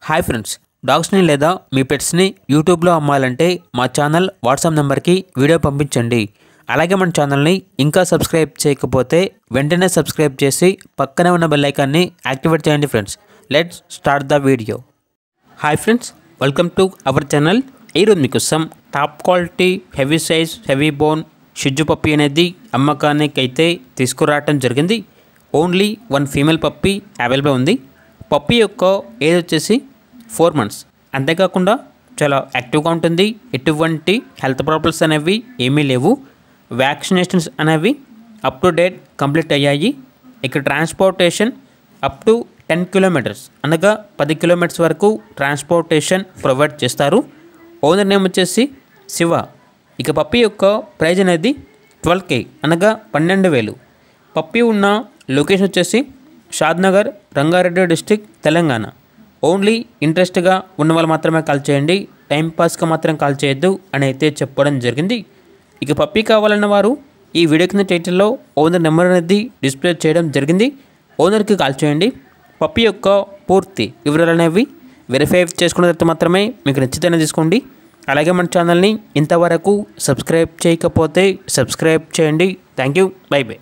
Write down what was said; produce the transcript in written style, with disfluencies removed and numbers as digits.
Hi friends, డాగ్స్ని లేదా మీ పెట్స్ని యూట్యూబ్లో అమ్మాలంటే మా ఛానల్ వాట్సాప్ నెంబర్కి వీడియో పంపించండి. అలాగే మన ఛానల్ని ఇంకా సబ్స్క్రైబ్ చేయకపోతే వెంటనే సబ్స్క్రైబ్ చేసి పక్కనే ఉన్న బెల్ ఐకాన్ని యాక్టివేట్ చేయండి. Friends, let's start the video. Hi friends, welcome to our channel. ఈరోజు మీకోసం top quality heavy size heavy bone షిజ్జు పప్పీ అనేది అమ్మకానికి అయితే తీసుకురావటం జరిగింది. ఓన్లీ 1 ఫీమేల్ పప్పీ అవైలబుల్ ఉంది. పప్పీ యొక్క ఏజ్ వచ్చేసి 4 months. అంతేకాకుండా చాలా యాక్టివ్గా ఉంటుంది. ఎటువంటి హెల్త్ ప్రాబ్లమ్స్ అనేవి ఏమీ లేవు. వ్యాక్సినేషన్స్ అనేవి అప్ టు డేట్ కంప్లీట్ అయ్యాయి. ఇక ట్రాన్స్పోర్టేషన్ అప్ టు 10 kilometers అనగా 10 kilometers వరకు ట్రాన్స్పోర్టేషన్ ప్రొవైడ్ చేస్తారు. ఓనర్ నేమ్ వచ్చేసి శివ. ఇక పప్పీ యొక్క ప్రైజ్ అనేది 12K అనగా 12,000. పప్పీ ఉన్న లొకేషన్ వచ్చేసి షాద్నగర్, రంగారెడ్డి డిస్ట్రిక్ట్, తెలంగాణ. ఓన్లీ ఇంట్రెస్ట్గా ఉన్న వాళ్ళు మాత్రమే కాల్ చేయండి, టైంపాస్గా మాత్రం కాల్ చేయొద్దు అని అయితే చెప్పడం జరిగింది. ఇక పప్పీ కావాలన్న వారు ఈ వీడియో కింద టైటిల్లో ఓనర్ నెంబర్ అనేది డిస్ప్లే చేయడం జరిగింది. ఓనర్కి కాల్ చేయండి. పప్పీ యొక్క పూర్తి వివరాలు అనేవి వెరిఫై చేసుకున్న తర్వాత మాత్రమే మీకు నచ్చితేనే తీసుకోండి. అలాగే మన ఛానల్ని ఇంతవరకు సబ్స్క్రైబ్ చేయకపోతే సబ్స్క్రైబ్ చేయండి. Thank you. By by.